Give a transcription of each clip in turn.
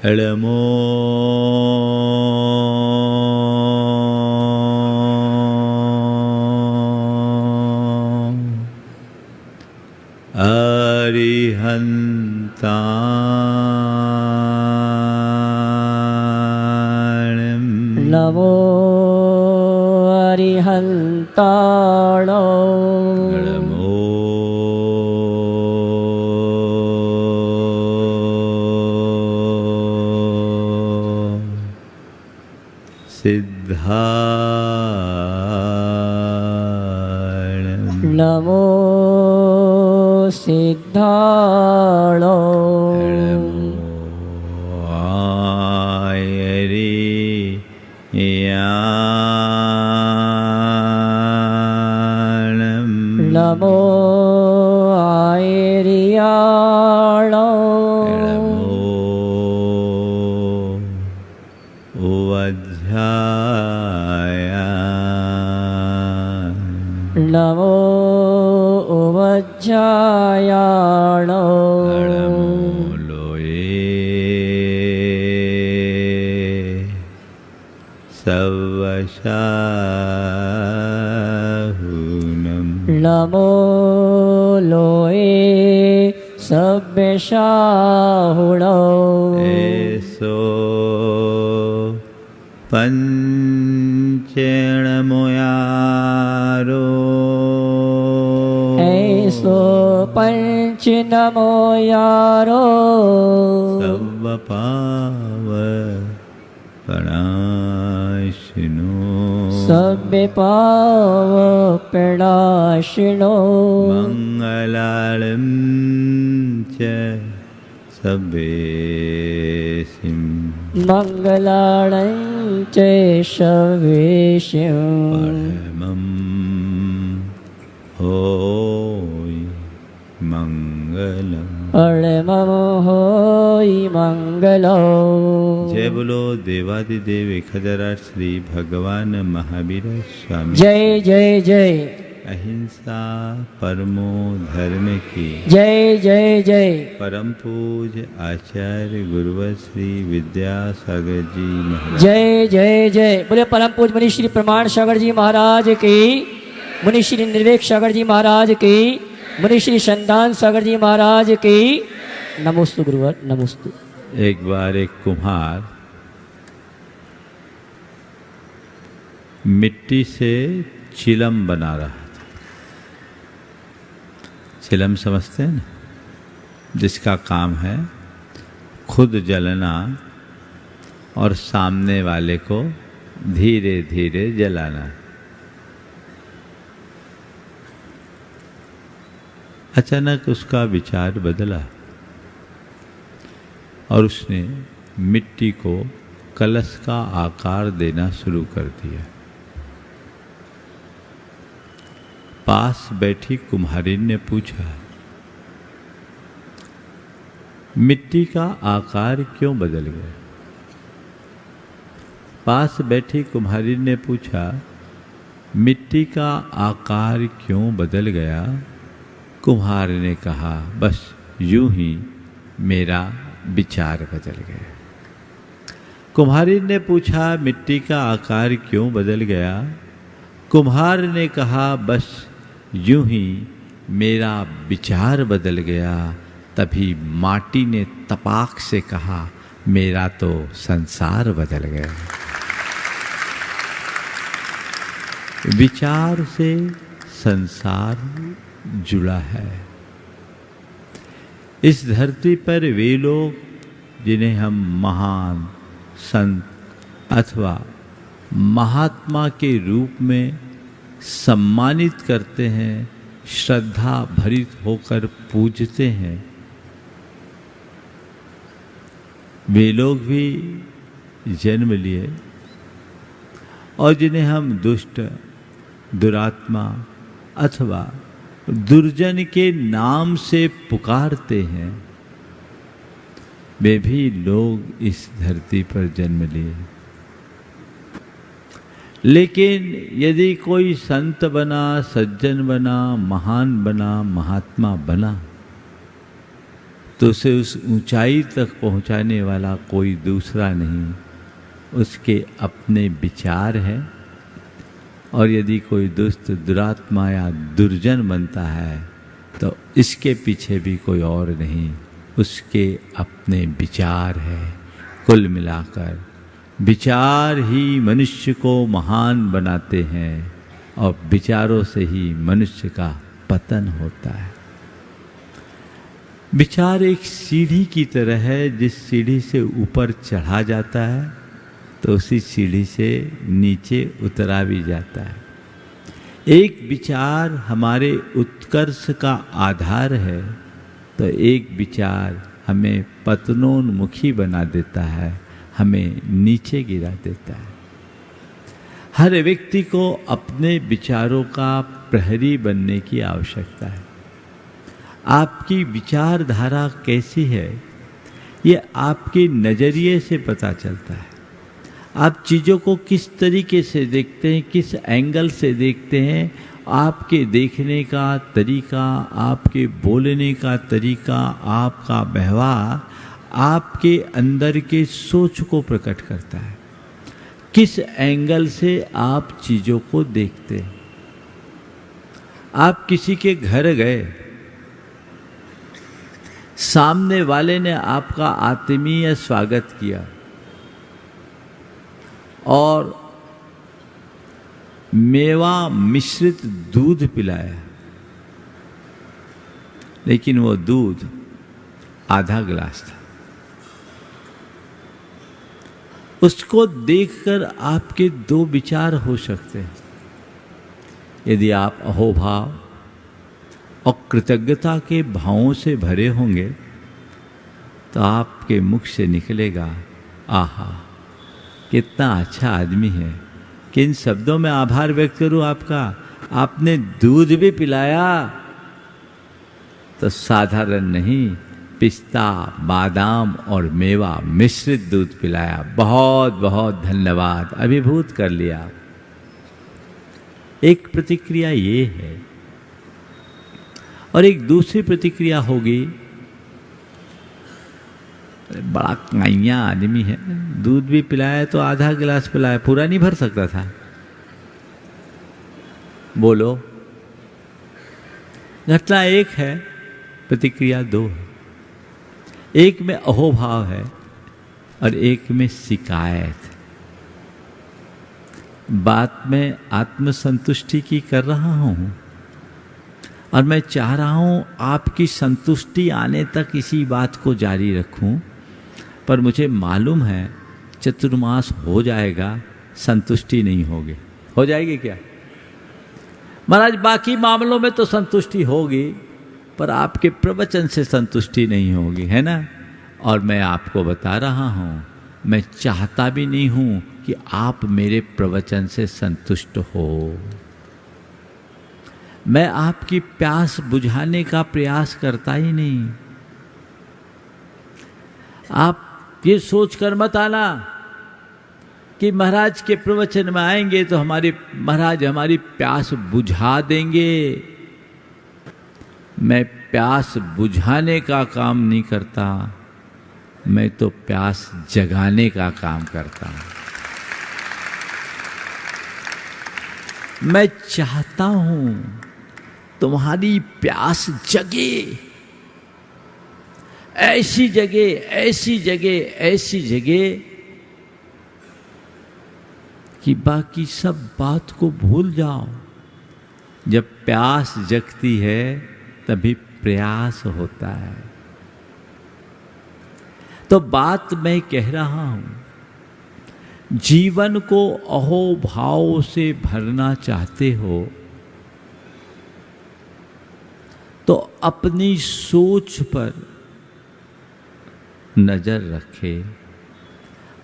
एळमो अरिहन्ताणं नमो अरिहन्ताण एळमो सिद्धाणं नमो सिद्धाण नमो आयर्याण नमो उवज्जायाण सवशाहुनं नमो लोये सव्यशाहुण एसो पंचेणमुयारो ऐसो पंच नमो यारो सव्वपावपणाशिनो सव्यपाव प्रणाशिनो मङ्गलालं च सभ्येसिं मङ्गलाणं च शवेश्यं परमं होय मंगलम परमं होय मंगलो। जय बोलो देवादिदेव खजराट श्री भगवान महावीर स्वामी। जय जय जय। अहिंसा परमो धर्म की। जय जय जय। परम पूज्य आचार्य गुरुवर श्री विद्यासागर जी महाराज। जय जय जय। बोले परम पूज्य मुनि श्री प्रमाण सागर जी महाराज की, मुनि श्री निर्वेक सागर जी महाराज की, मुनि श्री संतान सागर जी महाराज की। नमोस्तु गुरुवर नमोस्तु। एक बार एक कुम्हार मिट्टी से चिलम बना रहा था। चिलम समझते हैं ना, जिसका काम है खुद जलना और सामने वाले को धीरे धीरे जलाना। अचानक उसका विचार बदला और उसने मिट्टी को कलश का आकार देना शुरू कर दिया। पास बैठी कुम्हारिन ने पूछा, मिट्टी का आकार क्यों बदल गया? पास बैठी कुम्हारिन ने पूछा, मिट्टी का आकार क्यों बदल गया? कुम्हार ने कहा, बस यूं ही मेरा विचार बदल गया। कुम्हारिन ने पूछा, मिट्टी का आकार क्यों बदल गया? कुम्हार ने कहा, बस यूं ही मेरा विचार बदल गया। तभी माटी ने तपाक से कहा, मेरा तो संसार बदल गया। विचार से संसार जुड़ा है। इस धरती पर वे लोग जिन्हें हम महान संत अथवा महात्मा के रूप में सम्मानित करते हैं, श्रद्धा भरित होकर पूजते हैं, वे लोग भी जन्म लिए। और जिन्हें हम दुष्ट, दुरात्मा अथवा दुर्जन के नाम से पुकारते हैं, वे भी लोग इस धरती पर जन्म लिए। लेकिन यदि कोई संत बना, सज्जन बना, महान बना, महात्मा बना, तो तो उसे उस ऊंचाई तक पहुंचाने वाला कोई दूसरा नहीं, उसके अपने विचार है। और यदि कोई दुष्ट दुरात्मा या दुर्जन बनता है तो इसके पीछे भी कोई और नहीं, उसके अपने विचार है। कुल मिलाकर विचार ही मनुष्य को महान बनाते हैं और विचारों से ही मनुष्य का पतन होता है। विचार एक सीढ़ी की तरह है, जिस सीढ़ी से ऊपर चढ़ा जाता है तो उसी सीढ़ी से नीचे उतरा भी जाता है। एक विचार हमारे उत्कर्ष का आधार है तो एक विचार हमें पतनोन्मुखी बना देता है, हमें नीचे गिरा देता है। हर व्यक्ति को अपने विचारों का प्रहरी बनने की आवश्यकता है। आपकी विचारधारा कैसी है ये आपके नज़रिए से पता चलता है। आप चीज़ों को किस तरीके से देखते हैं, किस एंगल से देखते हैं, आपके देखने का तरीका, आपके बोलने का तरीका, आपका व्यवहार आपके अंदर के सोच को प्रकट करता है। किस एंगल से आप चीज़ों को देखते हैं। आप किसी के घर गए, सामने वाले ने आपका आत्मीय स्वागत किया और मेवा मिश्रित दूध पिलाया, लेकिन वो दूध आधा गिलास था। उसको देखकर आपके दो विचार हो सकते हैं। यदि आप अहोभाव और कृतज्ञता के भावों से भरे होंगे तो आपके मुख से निकलेगा, आहा कितना अच्छा आदमी है। किन शब्दों में आभार व्यक्त करूं आपका, आपने दूध भी पिलाया तो साधारण नहीं, पिस्ता, बादाम और मेवा मिश्रित दूध पिलाया। बहुत बहुत धन्यवाद, अभिभूत कर लिया। एक प्रतिक्रिया ये है और एक दूसरी प्रतिक्रिया होगी, बड़ा काइया आदमी है, दूध भी पिलाया तो आधा गिलास पिलाया, पूरा नहीं भर सकता था। बोलो, घटना एक है, प्रतिक्रिया दो है। एक में अहोभाव है और एक में शिकायत। बात में आत्मसंतुष्टि की कर रहा हूं और मैं चाह रहा हूं आपकी संतुष्टि आने तक इसी बात को जारी रखूं, पर मुझे मालूम है चतुर्मास हो जाएगा, संतुष्टि नहीं होगी। हो जाएगी क्या महाराज? बाकी मामलों में तो संतुष्टि होगी, पर आपके प्रवचन से संतुष्टि नहीं होगी, है ना? और मैं आपको बता रहा हूं, मैं चाहता भी नहीं हूं कि आप मेरे प्रवचन से संतुष्ट हो। मैं आपकी प्यास बुझाने का प्रयास करता ही नहीं। आप ये सोचकर मत आना कि महाराज के प्रवचन में आएंगे तो महाराज हमारी प्यास बुझा देंगे। मैं प्यास बुझाने का काम नहीं करता, मैं तो प्यास जगाने का काम करता हूं। मैं चाहता हूं तुम्हारी प्यास जगे, ऐसी जगह, ऐसी जगह, ऐसी जगह कि बाकी सब बात को भूल जाओ। जब प्यास जगती है तभी प्रयास होता है। तो बात मैं कह रहा हूं, जीवन को अहोभाव से भरना चाहते हो तो अपनी सोच पर नजर रखे,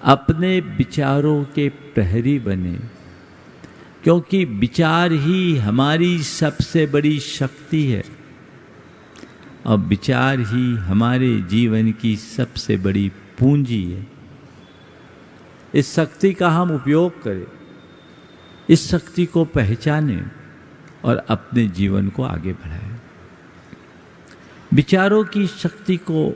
अपने विचारों के प्रहरी बने, क्योंकि विचार ही हमारी सबसे बड़ी शक्ति है और विचार ही हमारे जीवन की सबसे बड़ी पूंजी है। इस शक्ति का हम उपयोग करें, इस शक्ति को पहचानें और अपने जीवन को आगे बढ़ाएं। विचारों की शक्ति को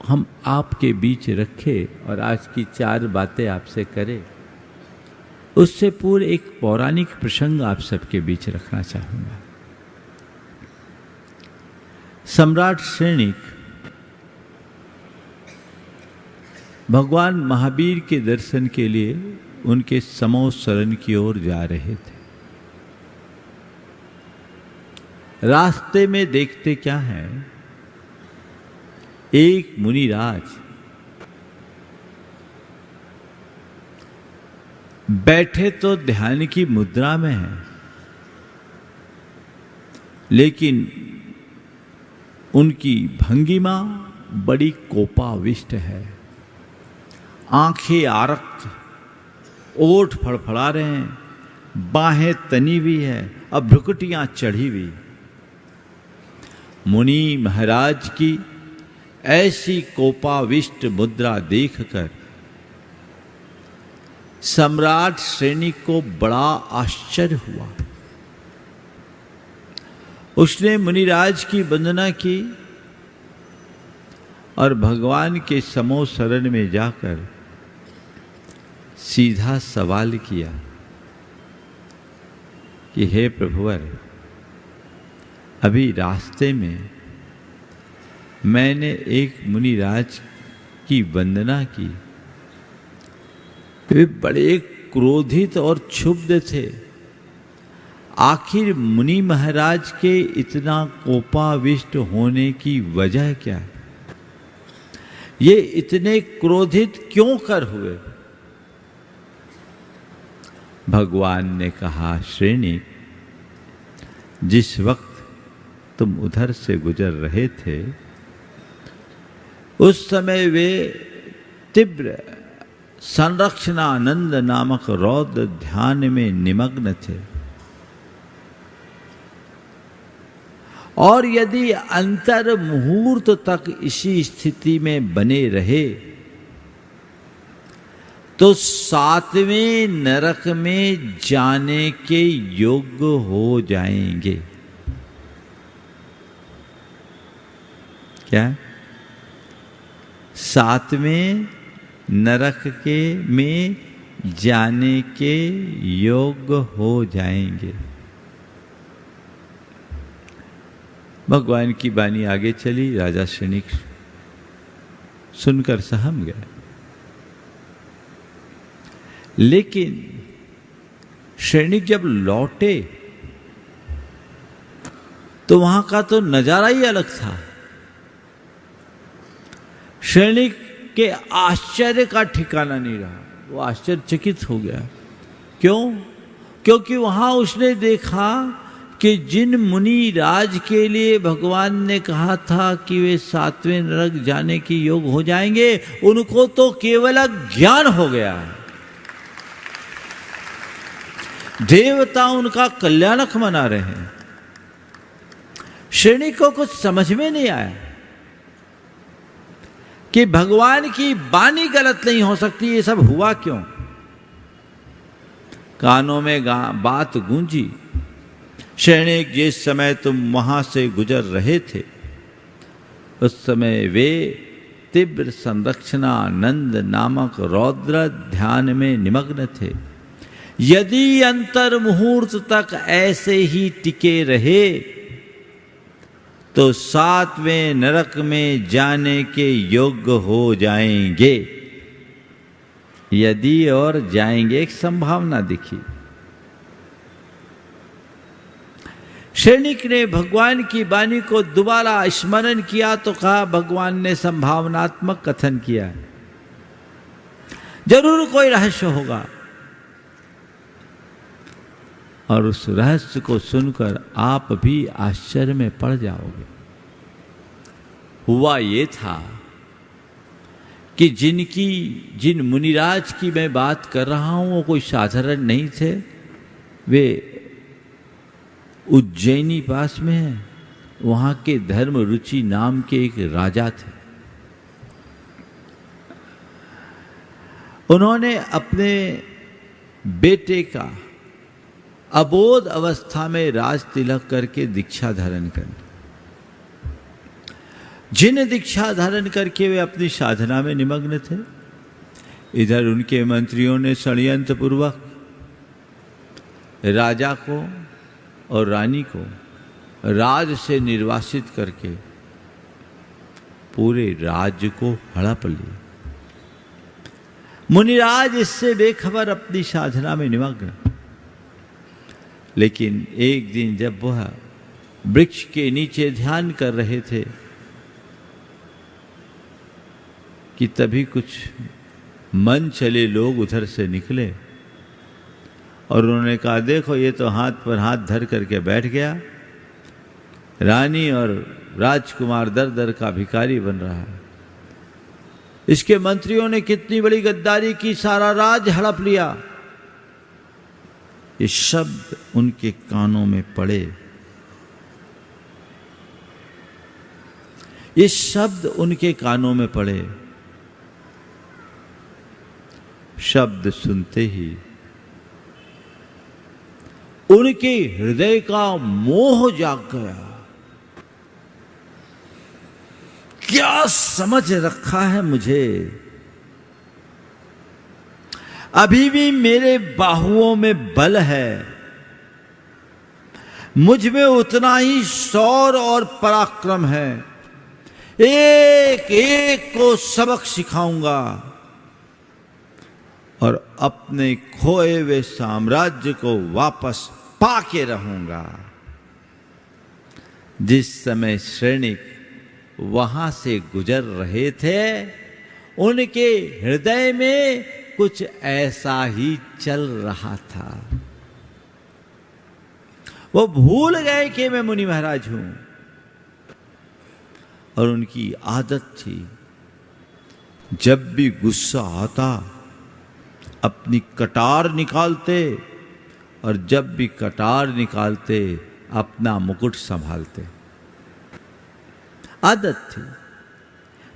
हम आपके बीच रखे और आज की 4 बातें आपसे करें, उससे पूर्व एक पौराणिक प्रसंग आप सबके बीच रखना चाहूंगा। सम्राट श्रेणिक भगवान महावीर के दर्शन के लिए उनके समो शरण की ओर जा रहे थे। रास्ते में देखते क्या है, एक मुनिराज बैठे तो ध्यान की मुद्रा में है, लेकिन उनकी भंगिमा बड़ी कोपाविष्ट है। आंखें आरक्त, ओठ फड़फड़ा रहे हैं, बाहें तनी हुई है, अब भ्रुकुटियां चढ़ी हुई। मुनि महाराज की ऐसी कोपाविष्ट मुद्रा देखकर सम्राट श्रेणिक को बड़ा आश्चर्य हुआ। उसने मुनिराज की वंदना की और भगवान के समो शरण में जाकर सीधा सवाल किया कि हे प्रभुवर, अभी रास्ते में मैंने एक मुनिराज की वंदना की, वे बड़े क्रोधित और क्षुब्ध थे। आखिर मुनि महाराज के इतना कोपाविष्ट होने की वजह क्या है? ये इतने क्रोधित क्यों कर हुए? भगवान ने कहा, श्रेणिक, जिस वक्त तुम उधर से गुजर रहे थे, उस समय वे तीव्र संरक्षणानंद नामक रौद्र ध्यान में निमग्न थे, और यदि अंतर मुहूर्त तक इसी स्थिति में बने रहे तो 7वें नरक में जाने के योग्य हो जाएंगे। क्या? 7वें नरक के में जाने के योग्य हो जाएंगे। भगवान की वाणी आगे चली। राजा श्रेणिक सुनकर सहम गए, लेकिन श्रेणिक जब लौटे तो वहां का तो नजारा ही अलग था। श्रेणिक के आश्चर्य का ठिकाना नहीं रहा, वो आश्चर्यचकित हो गया। क्यों? क्योंकि वहां उसने देखा कि जिन मुनि राज के लिए भगवान ने कहा था कि वे 7वें नरक जाने के योग हो जाएंगे, उनको तो केवल ज्ञान हो गया है। देवता उनका कल्याणक मना रहे हैं। श्रेणिक को कुछ समझ में नहीं आया कि भगवान की वाणी गलत नहीं हो सकती, ये सब हुआ क्यों? कानों में बात गूंजी, श्रेणिक, जिस समय तुम वहां से गुजर रहे थे, उस समय वे तीव्र संरक्षणानंद नामक रौद्र ध्यान में निमग्न थे। यदि अंतर मुहूर्त तक ऐसे ही टिके रहे तो 7वें नरक में जाने के योग्य हो जाएंगे। यदि और जाएंगे, एक संभावना दिखी। श्रेणिक ने भगवान की वाणी को दोबारा स्मरण किया तो कहा, भगवान ने संभावनात्मक कथन किया, जरूर कोई रहस्य होगा। और उस रहस्य को सुनकर आप भी आश्चर्य में पड़ जाओगे। हुआ ये था कि जिन मुनिराज की मैं बात कर रहा हूं वो कोई साधारण नहीं थे। वे उज्जैनी पास में है, वहां के धर्म रुचि नाम के एक राजा थे। उन्होंने अपने बेटे का अबोध अवस्था में राज तिलक करके दीक्षा धारण कर, जिन दीक्षा धारण करके वे अपनी साधना में निमग्न थे, इधर उनके मंत्रियों ने षड्यंत्र पूर्वक राजा को और रानी को राज से निर्वासित करके पूरे राज्य को हड़प लिया। मुनिराज इससे बेखबर अपनी साधना में निमग्न। लेकिन एक दिन जब वह वृक्ष के नीचे ध्यान कर रहे थे कि तभी कुछ मन चले लोग उधर से निकले और उन्होंने कहा, देखो ये तो हाथ पर हाथ धर करके बैठ गया, रानी और राजकुमार दर दर का भिखारी बन रहा है। इसके मंत्रियों ने कितनी बड़ी गद्दारी की, सारा राज हड़प लिया। ये शब्द उनके कानों में पड़े। ये शब्द उनके कानों में पड़े। शब्द सुनते ही उनके हृदय का मोह जाग गया। क्या समझ रखा है मुझे, अभी भी मेरे बाहुओं में बल है, मुझ में उतना ही शौर्य और पराक्रम है, एक एक को सबक सिखाऊंगा और अपने खोए हुए साम्राज्य को वापस पाके रहूंगा। जिस समय सैनिक वहां से गुजर रहे थे, उनके हृदय में कुछ ऐसा ही चल रहा था। वो भूल गए कि मैं मुनि महाराज हूं। और उनकी आदत थी, जब भी गुस्सा आता अपनी कटार निकालते, और जब भी कटार निकालते अपना मुकुट संभालते। आदत थी,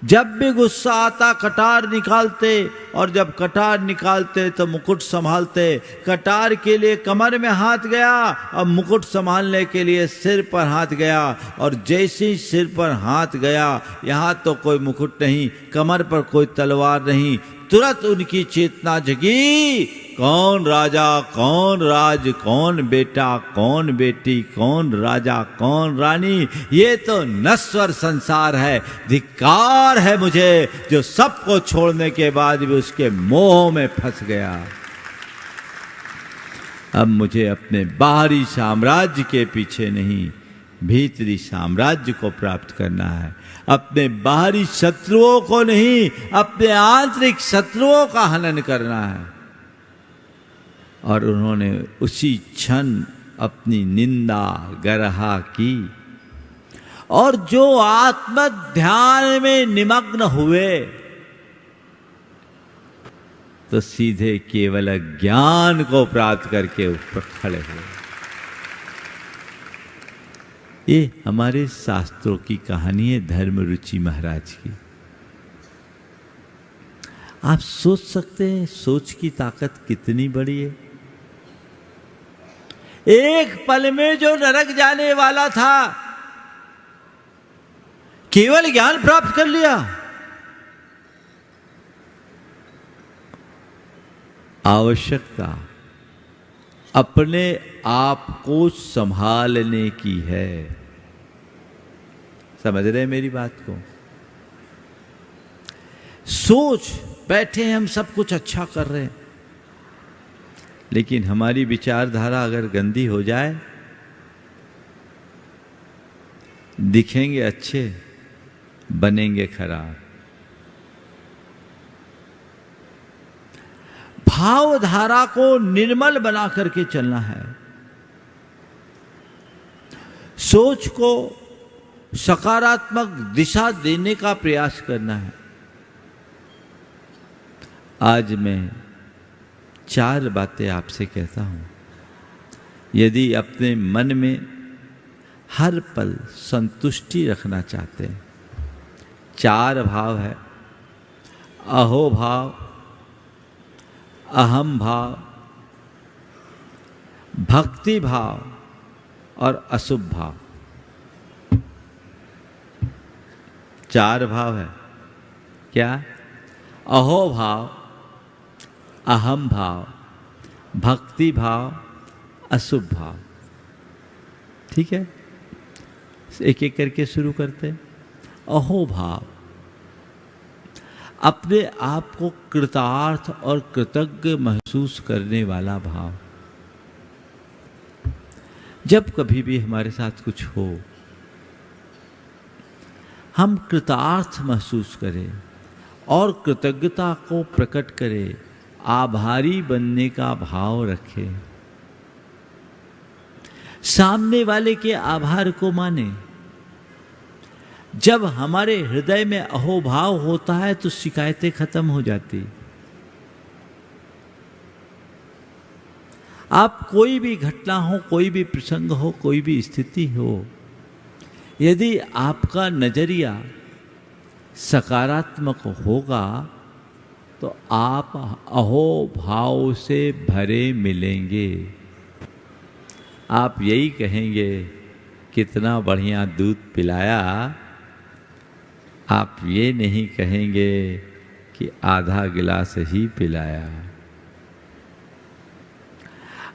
जब भी गुस्सा आता कटार निकालते, और जब कटार निकालते तो मुकुट संभालते। कटार के लिए कमर में हाथ गया, अब मुकुट संभालने के लिए सिर पर हाथ गया। और जैसे ही सिर पर हाथ गया, यहाँ तो कोई मुकुट नहीं, कमर पर कोई तलवार नहीं, तुरंत उनकी चेतना जगी। कौन राजा, कौन राज, कौन बेटा, कौन बेटी, कौन राजा, कौन रानी, ये तो नश्वर संसार है। धिक्कार है मुझे जो सबको छोड़ने के बाद भी उसके मोह में फंस गया। अब मुझे अपने बाहरी साम्राज्य के पीछे नहीं, भीतरी साम्राज्य को प्राप्त करना है। अपने बाहरी शत्रुओं को नहीं, अपने आंतरिक शत्रुओं का हनन करना है। और उन्होंने उसी क्षण अपनी निंदा गरहा की। और जो आत्म ध्यान में निमग्न हुए, तो सीधे केवल ज्ञान को प्राप्त करके ऊपर खड़े हुए। ये हमारे शास्त्रों की कहानी है, धर्म रुचि महाराज की। आप सोच सकते हैं सोच की ताकत कितनी बड़ी है। एक पल में जो नरक जाने वाला था, केवल ज्ञान प्राप्त कर लिया। आवश्यकता अपने आप को संभालने की है। समझ रहे हैं मेरी बात को? सोच बैठे हैं हम, सब कुछ अच्छा कर रहे हैं, लेकिन हमारी विचारधारा अगर गंदी हो जाए, दिखेंगे अच्छे, बनेंगे खराब। भावधारा को निर्मल बना करके चलना है। सोच को सकारात्मक दिशा देने का प्रयास करना है। आज मैं 4 बातें आपसे कहता हूं। यदि अपने मन में हर पल संतुष्टि रखना चाहते हैं, 4 भाव है, अहो भाव, अहम भाव, भक्ति भाव और अशुभ भाव। 4 भाव है। क्या? अहो भाव, अहम भाव, भक्ति भाव, अशुभ भाव। ठीक है, एक एक करके शुरू करते हैं। अहो भाव, अपने आप को कृतार्थ और कृतज्ञ महसूस करने वाला भाव। जब कभी भी हमारे साथ कुछ हो, हम कृतार्थ महसूस करें और कृतज्ञता को प्रकट करें, आभारी बनने का भाव रखें, सामने वाले के आभार को माने। जब हमारे हृदय में अहोभाव होता है तो शिकायतें खत्म हो जाती। आप कोई भी घटना हो, कोई भी प्रसंग हो, कोई भी स्थिति हो, यदि आपका नजरिया सकारात्मक होगा तो आप अहोभाव से भरे मिलेंगे। आप यही कहेंगे, कितना बढ़िया दूध पिलाया। आप ये नहीं कहेंगे कि आधा गिलास ही पिलाया।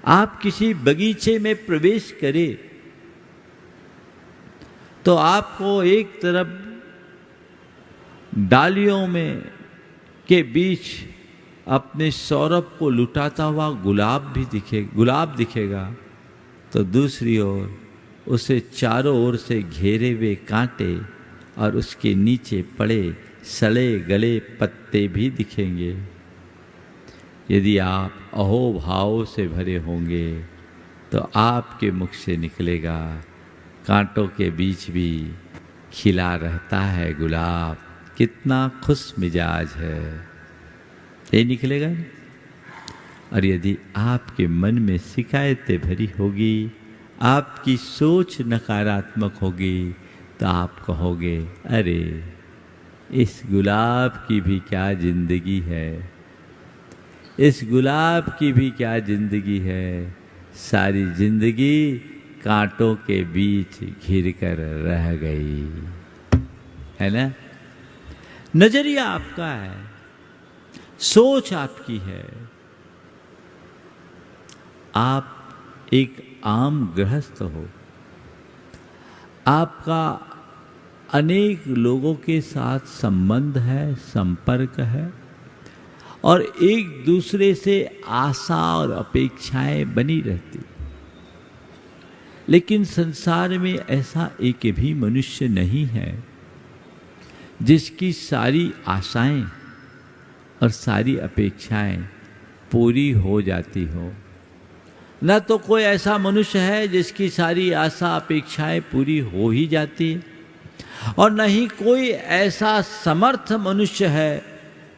आप किसी बगीचे में प्रवेश करें तो आपको एक तरफ डालियों में के बीच अपने सौरभ को लुटाता हुआ गुलाब दिखेगा, तो दूसरी ओर उसे चारों ओर से घेरे हुए कांटे और उसके नीचे पड़े सड़े गले पत्ते भी दिखेंगे। यदि आप अहोभाव से भरे होंगे तो आपके मुख से निकलेगा, कांटों के बीच भी खिला रहता है गुलाब, कितना खुश मिजाज है, ये निकलेगा। और यदि आपके मन में शिकायतें भरी होगी, आपकी सोच नकारात्मक होगी, तो आप कहोगे, अरे इस गुलाब की भी क्या जिंदगी है, इस गुलाब की भी क्या जिंदगी है, सारी जिंदगी कांटों के बीच घिर कर रह गई। है ना? नजरिया आपका है, सोच आपकी है। आप एक आम गृहस्थ हो, आपका अनेक लोगों के साथ संबंध है, संपर्क है, और एक दूसरे से आशा और अपेक्षाएं बनी रहती। लेकिन संसार में ऐसा एक भी मनुष्य नहीं है जिसकी सारी आशाएं और सारी अपेक्षाएं पूरी हो जाती हो। न तो कोई ऐसा मनुष्य है जिसकी सारी आशा अपेक्षाएं पूरी हो ही जाती है, और न ही कोई ऐसा समर्थ मनुष्य है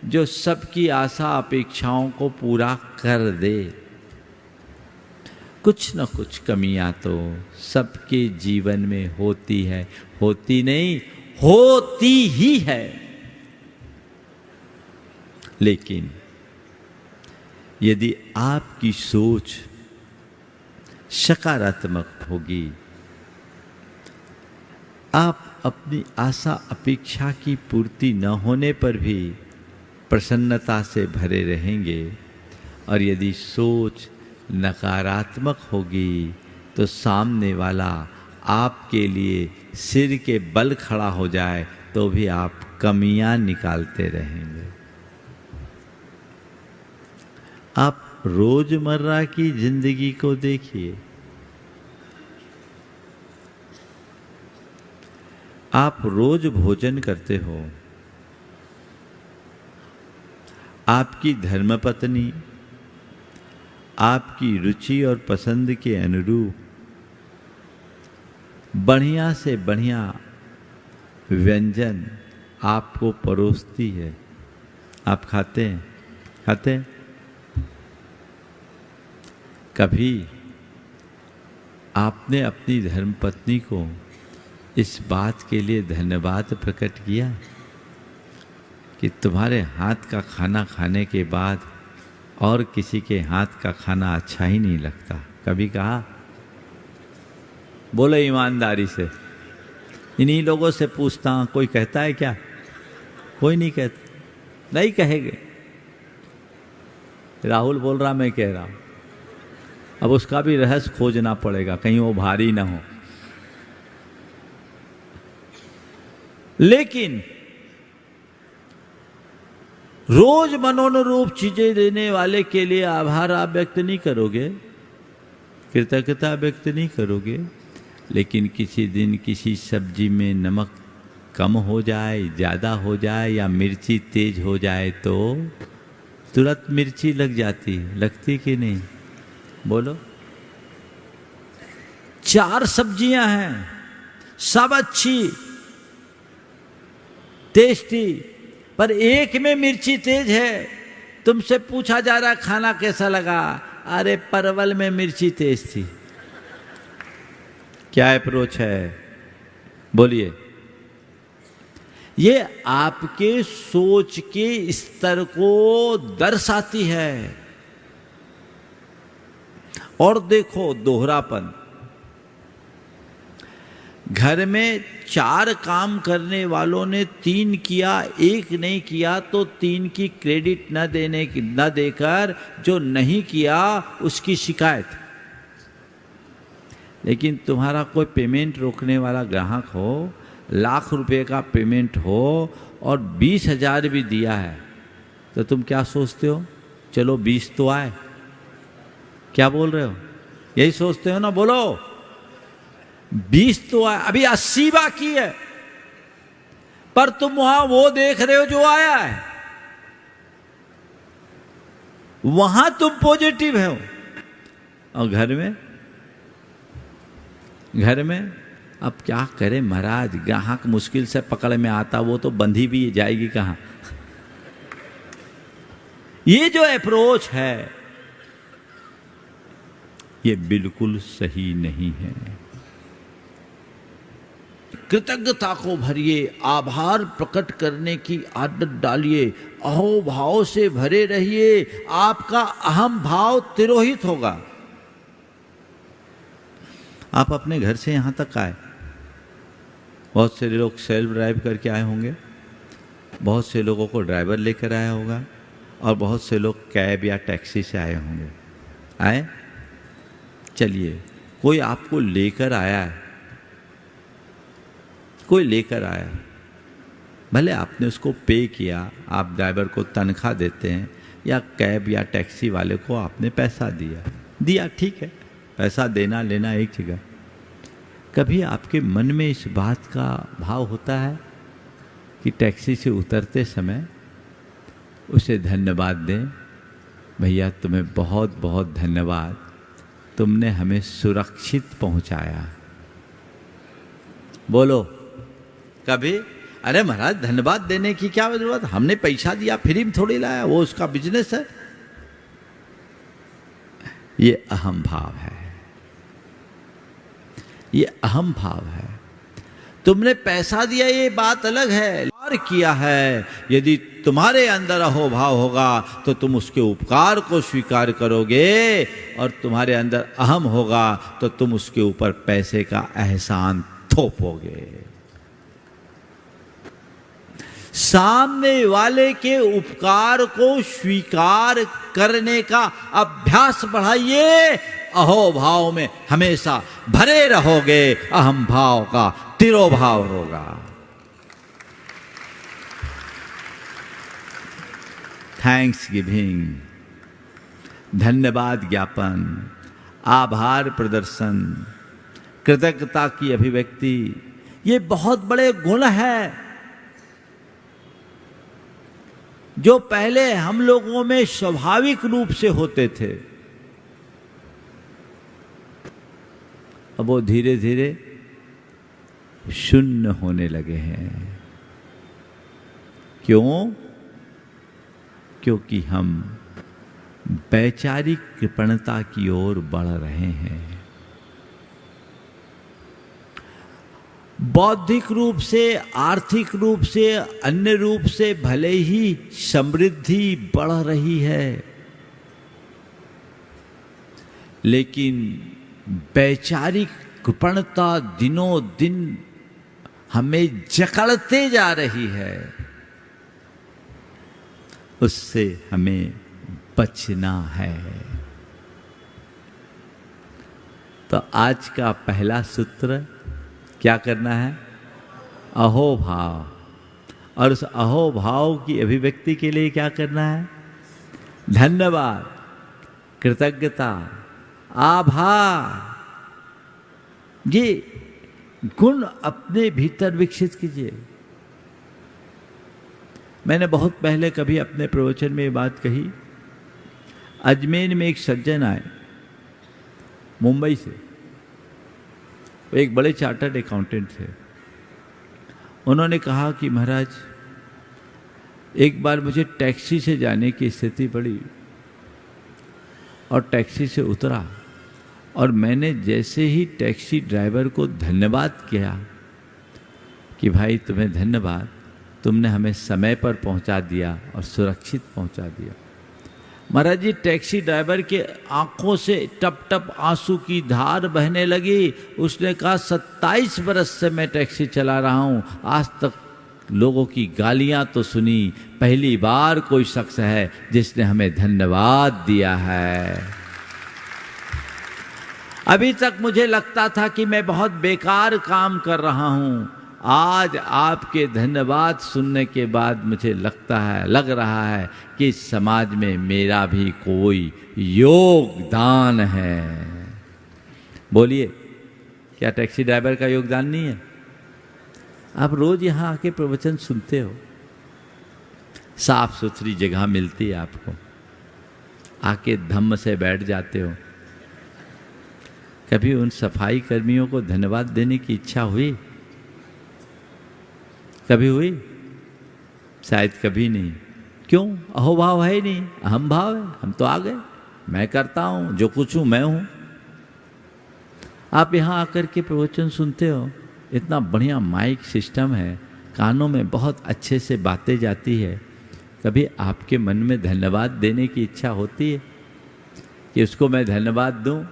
जो सबकी आशा अपेक्षाओं को पूरा कर दे। कुछ न कुछ कमियां तो सबके जीवन में होती है, होती नहीं, होती ही है। लेकिन यदि आपकी सोच सकारात्मक होगी, आप अपनी आशा अपेक्षा की पूर्ति न होने पर भी प्रसन्नता से भरे रहेंगे, और यदि सोच नकारात्मक होगी तो सामने वाला आपके लिए सिर के बल खड़ा हो जाए तो भी आप कमियां निकालते रहेंगे। आप रोजमर्रा की जिंदगी को देखिए। आप रोज भोजन करते हो, आपकी धर्मपत्नी आपकी रुचि और पसंद के अनुरूप बढ़िया से बढ़िया व्यंजन आपको परोसती है, आप खाते हैं। कभी आपने अपनी धर्मपत्नी को इस बात के लिए धन्यवाद प्रकट किया कि तुम्हारे हाथ का खाना खाने के बाद और किसी के हाथ का खाना अच्छा ही नहीं लगता? कभी कहा? बोलो ईमानदारी से। इन्हीं लोगों से पूछता हूं, कोई कहता है क्या? कोई नहीं कहता, नहीं कहेंगे। राहुल बोल रहा, मैं कह रहा हूं। अब उसका भी रहस्य खोजना पड़ेगा, कहीं वो भारी ना हो। लेकिन रोज मनोनुरूप चीजें देने वाले के लिए आभार आप व्यक्त नहीं करोगे, कृतज्ञता व्यक्त नहीं करोगे। लेकिन किसी दिन किसी सब्जी में नमक कम हो जाए, ज़्यादा हो जाए या मिर्ची तेज हो जाए तो तुरंत मिर्ची लग जाती, लगती कि नहीं? बोलो। 4 सब्जियां हैं, सब अच्छी टेस्टी, पर एक में मिर्ची तेज है। तुमसे पूछा जा रहा खाना कैसा लगा? अरे परवल में मिर्ची तेज थी। क्या अप्रोच है? बोलिए। ये आपके सोच के स्तर को दर्शाती है। और देखो दोहरापन, घर में 4 काम करने वालों ने 3 किया, 1 नहीं किया तो 3 की क्रेडिट न देकर जो नहीं किया उसकी शिकायत। लेकिन तुम्हारा कोई पेमेंट रोकने वाला ग्राहक हो, लाख रुपए का पेमेंट हो और 20,000 भी दिया है, तो तुम क्या सोचते हो? चलो 20 तो आए। क्या बोल रहे हो? यही सोचते हो ना? बोलो। 20 तो आए, अभी 80 बाकी है, पर तुम वहां वो देख रहे हो जो आया है, वहां तुम पॉजिटिव हो। और घर में अब क्या करें महाराज, ग्राहक मुश्किल से पकड़ में आता, वो तो बंधी भी जाएगी कहां। ये जो अप्रोच है ये बिल्कुल सही नहीं है। कृतज्ञता को भरिए, आभार प्रकट करने की आदत डालिए, अहोभाव से भरे रहिए, आपका अहम भाव तिरोहित होगा। आप अपने घर से यहां तक आए, बहुत से लोग सेल्फ ड्राइव करके आए होंगे, बहुत से लोगों को ड्राइवर लेकर आया होगा, और बहुत से लोग कैब या टैक्सी से आए होंगे। आए? चलिए, कोई आपको लेकर आया है, कोई लेकर आया, भले आपने उसको पे किया, आप ड्राइवर को तनख्वाह देते हैं, या कैब या टैक्सी वाले को आपने पैसा दिया, ठीक है, पैसा देना लेना एक जगह। कभी आपके मन में इस बात का भाव होता है कि टैक्सी से उतरते समय उसे धन्यवाद दें, भैया तुम्हें बहुत बहुत धन्यवाद, तुमने हमें सुरक्षित पहुंचाया। बोलो कभी? अरे महाराज धन्यवाद देने की क्या जरूरत, हमने पैसा दिया, फ्री में थोड़ी लाया, वो उसका बिजनेस है। ये अहम भाव है, ये अहम भाव है। तुमने पैसा दिया ये बात अलग है, उपकार किया है, यदि तुम्हारे अंदर अहोभाव होगा तो तुम उसके उपकार को स्वीकार करोगे, और तुम्हारे अंदर अहम होगा तो तुम उसके ऊपर पैसे का एहसान थोपोगे। सामने वाले के उपकार को स्वीकार करने का अभ्यास बढ़ाइए, अहोभाव में हमेशा भरे रहोगे, अहम भाव का तिरोभाव होगा। थैंक्स गिविंग, धन्यवाद ज्ञापन, आभार प्रदर्शन, कृतज्ञता की अभिव्यक्ति, ये बहुत बड़े गुण हैं जो पहले हम लोगों में स्वाभाविक रूप से होते थे। अब वो धीरे धीरे शून्य होने लगे हैं। क्यों? क्योंकि हम वैचारिक कृपणता की ओर बढ़ रहे हैं। बौद्धिक रूप से, आर्थिक रूप से, अन्य रूप से भले ही समृद्धि बढ़ रही है, लेकिन वैचारिक कृपणता दिनों दिन हमें जकड़ते जा रही है, उससे हमें बचना है। तो आज का पहला सूत्र क्या करना है? अहोभाव। और उस अहोभाव की अभिव्यक्ति के लिए क्या करना है? धन्यवाद, कृतज्ञता, आभार। ये गुण अपने भीतर विकसित कीजिए। मैंने बहुत पहले कभी अपने प्रवचन में ये बात कही। अजमेर में एक सज्जन आए मुंबई से, वो एक बड़े चार्टर्ड अकाउंटेंट थे। उन्होंने कहा कि महाराज, एक बार मुझे टैक्सी से जाने की स्थिति पड़ी और टैक्सी से उतरा, और मैंने जैसे ही टैक्सी ड्राइवर को धन्यवाद किया कि भाई तुम्हें धन्यवाद, तुमने हमें समय पर पहुंचा दिया और सुरक्षित पहुंचा दिया। महाराज जी, टैक्सी ड्राइवर के आंखों से टप टप आंसू की धार बहने लगी। उसने कहा 27 बरस से मैं टैक्सी चला रहा हूं, आज तक लोगों की गालियां तो सुनी, पहली बार कोई शख्स है जिसने हमें धन्यवाद दिया है। अभी तक मुझे लगता था कि मैं बहुत बेकार काम कर रहा हूं, आज आपके धन्यवाद सुनने के बाद मुझे लग रहा है कि समाज में मेरा भी कोई योगदान है। बोलिए, क्या टैक्सी ड्राइवर का योगदान नहीं है? आप रोज यहां आके प्रवचन सुनते हो, साफ सुथरी जगह मिलती है आपको, आके धम्म से बैठ जाते हो। कभी उन सफाई कर्मियों को धन्यवाद देने की इच्छा हुई? कभी हुई? शायद कभी नहीं। क्यों? अहोभाव है ही नहीं, अहम भाव है। हम तो आ गए, मैं करता हूं, जो कुछ हूं मैं हूं। आप यहां आकर के प्रवचन सुनते हो, इतना बढ़िया माइक सिस्टम है, कानों में बहुत अच्छे से बातें जाती है। कभी आपके मन में धन्यवाद देने की इच्छा होती है कि उसको मैं धन्यवाद दूं?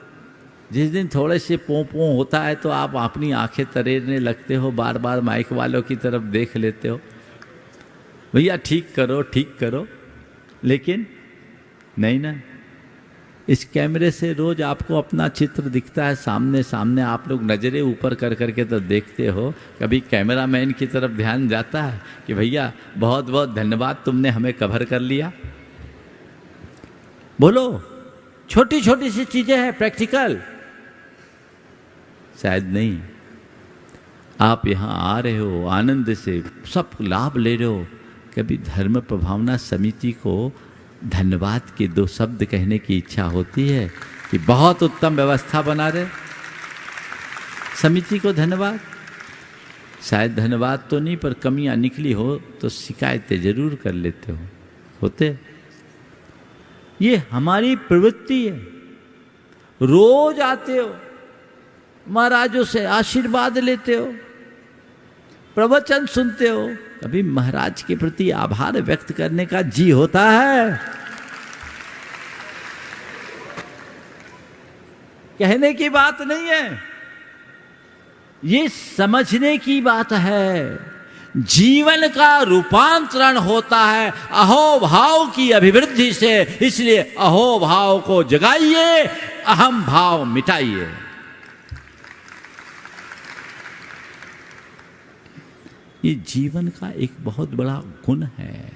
जिस दिन थोड़े से पों होता है तो आप अपनी आंखें तरेरने लगते हो, बार बार माइक वालों की तरफ देख लेते हो, भैया ठीक करो ठीक करो। लेकिन नहीं ना, इस कैमरे से रोज आपको अपना चित्र दिखता है सामने सामने, आप लोग नजरें ऊपर कर करके तो देखते हो। कभी कैमरामैन की तरफ ध्यान जाता है कि भैया बहुत बहुत धन्यवाद, तुमने हमें कवर कर लिया? बोलो, छोटी छोटी सी चीजें हैं, प्रैक्टिकल। शायद नहीं। आप यहां आ रहे हो, आनंद से सब लाभ ले रहे हो, कभी धर्म प्रभावना समिति को धन्यवाद के 2 शब्द कहने की इच्छा होती है कि बहुत उत्तम व्यवस्था बना रहे? समिति को धन्यवाद? शायद धन्यवाद तो नहीं, पर कमियां निकली हो तो शिकायतें जरूर कर लेते हो, होते। ये हमारी प्रवृत्ति है। रोज आते हो, महाराजों से आशीर्वाद लेते हो, प्रवचन सुनते हो, कभी महाराज के प्रति आभार व्यक्त करने का जी होता है? कहने की बात नहीं है, ये समझने की बात है। जीवन का रूपांतरण होता है अहोभाव की अभिवृद्धि से। इसलिए अहोभाव को जगाइए, अहम भाव मिटाइए। ये जीवन का एक बहुत बड़ा गुण है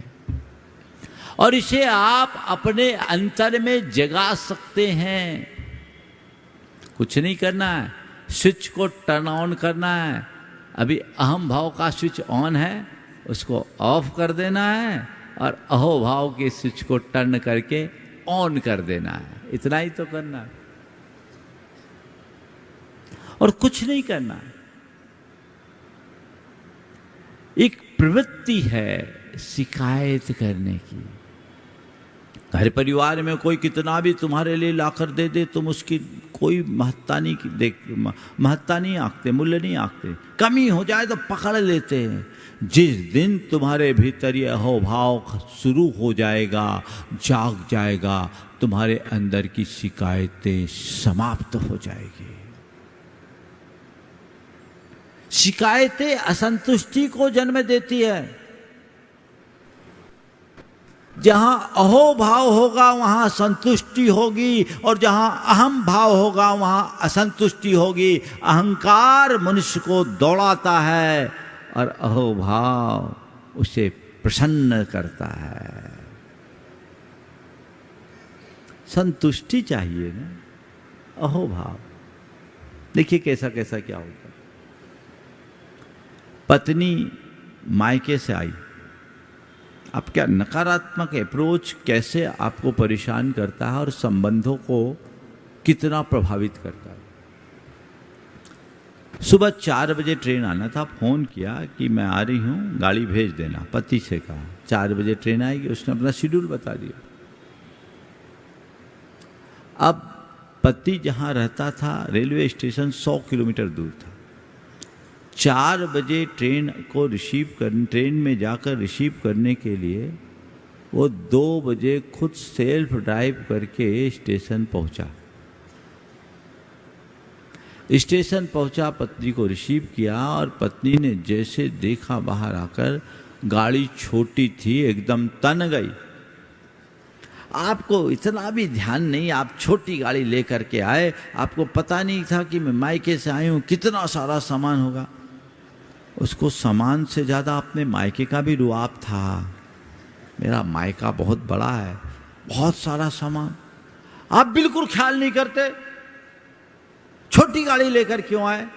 और इसे आप अपने अंतर में जगा सकते हैं। कुछ नहीं करना है, स्विच को टर्न ऑन करना है। अभी अहम भाव का स्विच ऑन है, उसको ऑफ कर देना है और अहोभाव के स्विच को टर्न करके ऑन कर देना है। इतना ही तो करना है और कुछ नहीं करना है। एक प्रवृत्ति है शिकायत करने की। घर परिवार में कोई कितना भी तुम्हारे लिए लाकर दे दे, तुम उसकी कोई महत्ता नहीं आंकते, मूल्य नहीं आंकते। कमी हो जाए तो पकड़ लेते हैं। जिस दिन तुम्हारे भीतर यह अहोभाव शुरू हो जाएगा, जाग जाएगा, तुम्हारे अंदर की शिकायतें समाप्त हो जाएगी। शिकायतें असंतुष्टि को जन्म देती है। जहां अहो भाव होगा वहां संतुष्टि होगी, और जहां अहम भाव होगा वहां असंतुष्टि होगी। अहंकार मनुष्य को दौड़ाता है और अहो भाव उसे प्रसन्न करता है। संतुष्टि चाहिए ना, अहो भाव। देखिए कैसा कैसा क्या होता। पत्नी मायके से आई, अब क्या नकारात्मक अप्रोच कैसे आपको परेशान करता है और संबंधों को कितना प्रभावित करता है। सुबह 4 बजे ट्रेन आना था, फोन किया कि मैं आ रही हूं, गाड़ी भेज देना। पति से कहा 4 बजे ट्रेन आएगी, उसने अपना शेड्यूल बता दिया। अब पति जहां रहता था रेलवे स्टेशन 100 किलोमीटर दूर था। 4 बजे ट्रेन में जाकर रिसीव करने के लिए वो 2 बजे खुद सेल्फ ड्राइव करके स्टेशन पहुंचा। स्टेशन पहुंचा, पत्नी को रिसीव किया, और पत्नी ने जैसे देखा बाहर आकर, गाड़ी छोटी थी, एकदम तन गई। आपको इतना भी ध्यान नहीं, आप छोटी गाड़ी लेकर के आए, आपको पता नहीं था कि मैं मायके से आई हूं, कितना सारा सामान होगा। उसको सामान से ज्यादा अपने मायके का भी रुआब था। मेरा मायका बहुत बड़ा है, बहुत सारा सामान। आप बिल्कुल ख्याल नहीं करते, छोटी गाड़ी लेकर क्यों आए।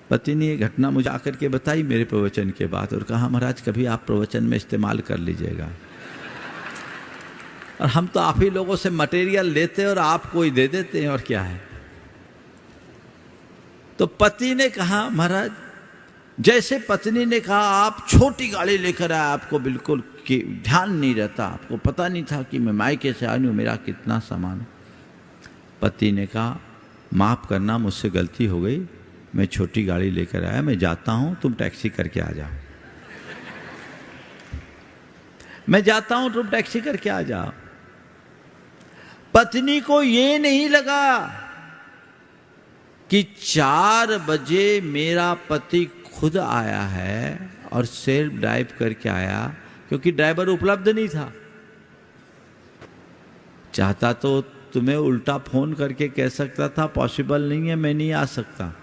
पति ने ये घटना मुझे आकर के बताई मेरे प्रवचन के बाद, और कहा महाराज कभी आप प्रवचन में इस्तेमाल कर लीजिएगा। और हम तो आप ही लोगों से मटेरियल लेते और आपको ही दे देते हैं, और क्या है। तो पति ने कहा महाराज, जैसे पत्नी ने कहा आप छोटी गाड़ी लेकर आए, आपको बिल्कुल ध्यान नहीं रहता, आपको पता नहीं था कि मैं मायके से आई हूं, मेरा कितना सामान। पति ने कहा माफ करना, मुझसे गलती हो गई, मैं छोटी गाड़ी लेकर आया, मैं जाता हूं, तुम टैक्सी करके आ जाओ। मैं जाता हूं, तुम टैक्सी करके आ जाओ। पत्नी को ये नहीं लगा कि 4 बजे मेरा पति खुद आया है और सेल्फ ड्राइव करके आया, क्योंकि ड्राइवर उपलब्ध नहीं था। चाहता तो तुम्हें उल्टा फोन करके कह सकता था पॉसिबल नहीं है, मैं नहीं आ सकता,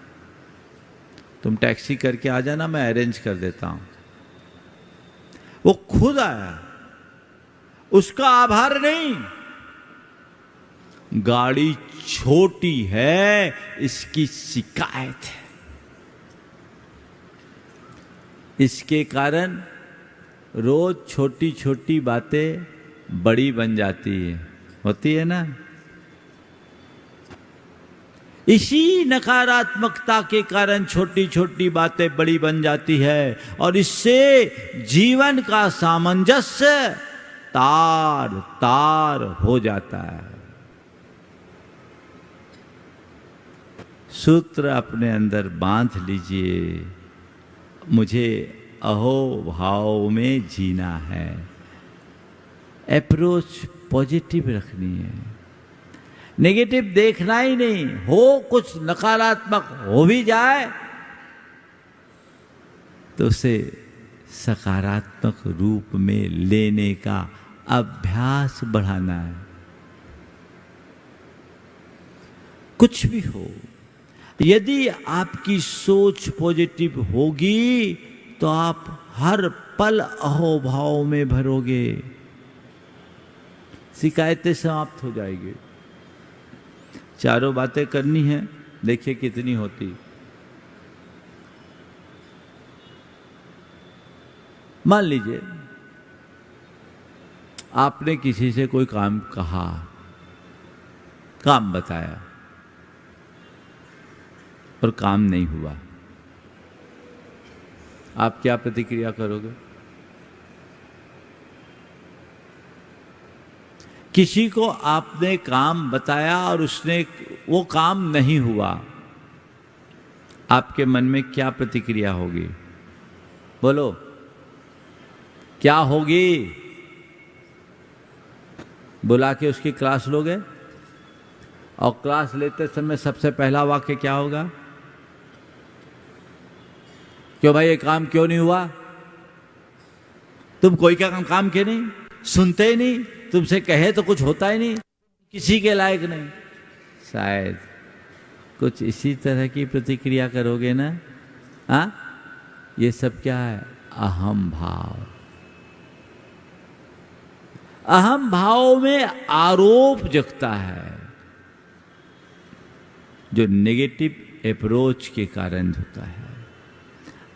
तुम टैक्सी करके आ जाना, मैं अरेंज कर देता हूं। वो खुद आया, उसका आभार नहीं। गाड़ी छोटी है इसकी शिकायत है। इसके कारण रोज छोटी छोटी बातें बड़ी बन जाती है, होती है ना। इसी नकारात्मकता के कारण छोटी छोटी बातें बड़ी बन जाती है, और इससे जीवन का सामंजस्य तार तार हो जाता है। सूत्र अपने अंदर बांध लीजिए, मुझे अहो भाव में जीना है। अप्रोच पॉजिटिव रखनी है, नेगेटिव देखना ही नहीं। हो कुछ नकारात्मक हो भी जाए तो उसे सकारात्मक रूप में लेने का अभ्यास बढ़ाना है। कुछ भी हो, यदि आपकी सोच पॉजिटिव होगी तो आप हर पल अहोभाव में भरोगे, शिकायतें समाप्त हो जाएगी। चारों बातें करनी है, देखिए कितनी होती। मान लीजिए आपने किसी से कोई काम कहा, काम बताया और काम नहीं हुआ, आप क्या प्रतिक्रिया करोगे? किसी को आपने काम बताया और उसने वो काम नहीं हुआ, आपके मन में क्या प्रतिक्रिया होगी? बोलो, क्या होगी? बुला के उसकी क्लास लोगे? और क्लास लेते समय सबसे पहला वाक्य क्या होगा? क्यों भाई ये काम क्यों नहीं हुआ? तुम कोई का काम क्यों नहीं सुनते ही नहीं? तुमसे कहे तो कुछ होता ही नहीं, किसी के लायक नहीं। शायद कुछ इसी तरह की प्रतिक्रिया करोगे ना। हाँ, ये सब क्या है? अहम भाव। अहम भाव में आरोप जगता है, जो नेगेटिव अप्रोच के कारण होता है।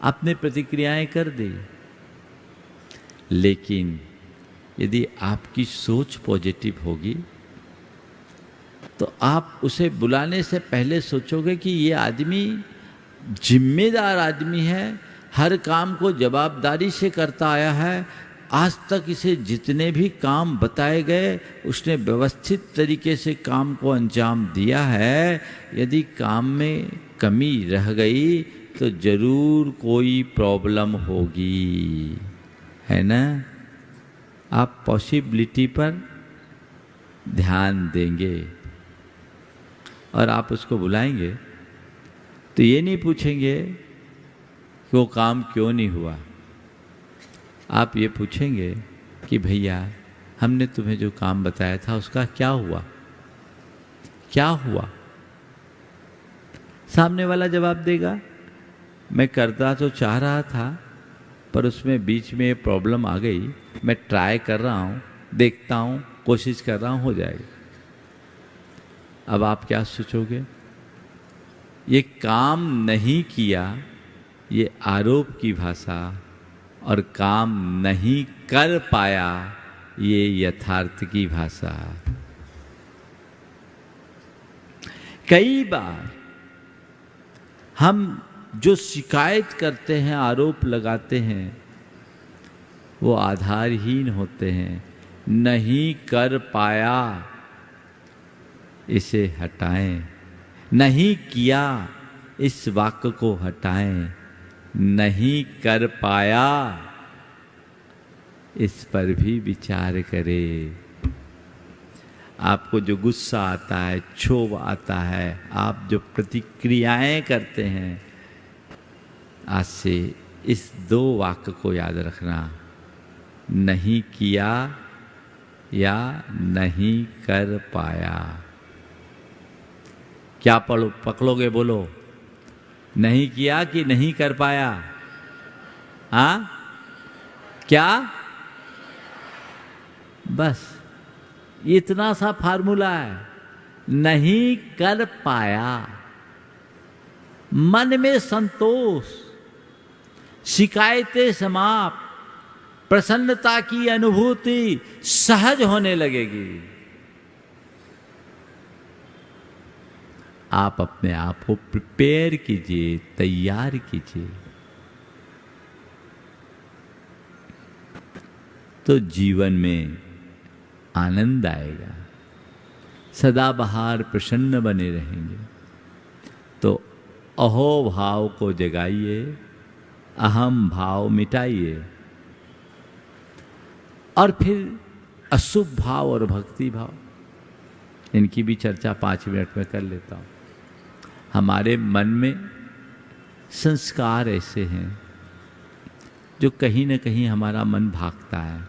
आपने प्रतिक्रियाएं कर दी, लेकिन यदि आपकी सोच पॉजिटिव होगी तो आप उसे बुलाने से पहले सोचोगे कि ये आदमी जिम्मेदार आदमी है, हर काम को जवाबदारी से करता आया है, आज तक इसे जितने भी काम बताए गए उसने व्यवस्थित तरीके से काम को अंजाम दिया है। यदि काम में कमी रह गई तो जरूर कोई प्रॉब्लम होगी, है ना? आप पॉसिबिलिटी पर ध्यान देंगे और आप उसको बुलाएंगे तो ये नहीं पूछेंगे कि वो काम क्यों नहीं हुआ। आप ये पूछेंगे कि भैया हमने तुम्हें जो काम बताया था उसका क्या हुआ, क्या हुआ? सामने वाला जवाब देगा, मैं करता तो चाह रहा था पर उसमें बीच में प्रॉब्लम आ गई, मैं ट्राई कर रहा हूँ, देखता हूँ, कोशिश कर रहा हूँ, हो जाएगा। अब आप क्या सोचोगे? ये काम नहीं किया, ये आरोप की भाषा, और काम नहीं कर पाया, ये यथार्थ की भाषा। कई बार हम जो शिकायत करते हैं, आरोप लगाते हैं, वो आधारहीन होते हैं। नहीं कर पाया, इसे हटाएं। नहीं किया, इस वाक्य को हटाएं। नहीं कर पाया, इस पर भी विचार करें। आपको जो गुस्सा आता है, क्षोभ आता है, आप जो प्रतिक्रियाएं करते हैं, आज से इस दो वाक्य को याद रखना, नहीं किया या नहीं कर पाया। क्या पकड़ोगे? बोलो, नहीं किया कि नहीं कर पाया? हाँ, क्या? बस इतना सा फार्मूला है। नहीं कर पाया, मन में संतोष, शिकायतें समाप्त, प्रसन्नता की अनुभूति सहज होने लगेगी। आप अपने आप को प्रिपेयर कीजिए, तैयार कीजिए, तो जीवन में आनंद आएगा, सदाबहार प्रसन्न बने रहेंगे। तो अहो भाव को जगाइए, अहम भाव मिटाइए, और फिर अशुभ भाव और भक्ति भाव, इनकी भी चर्चा 5 मिनट में कर लेता हूं। हमारे मन में संस्कार ऐसे हैं जो कहीं न कहीं हमारा मन भागता है,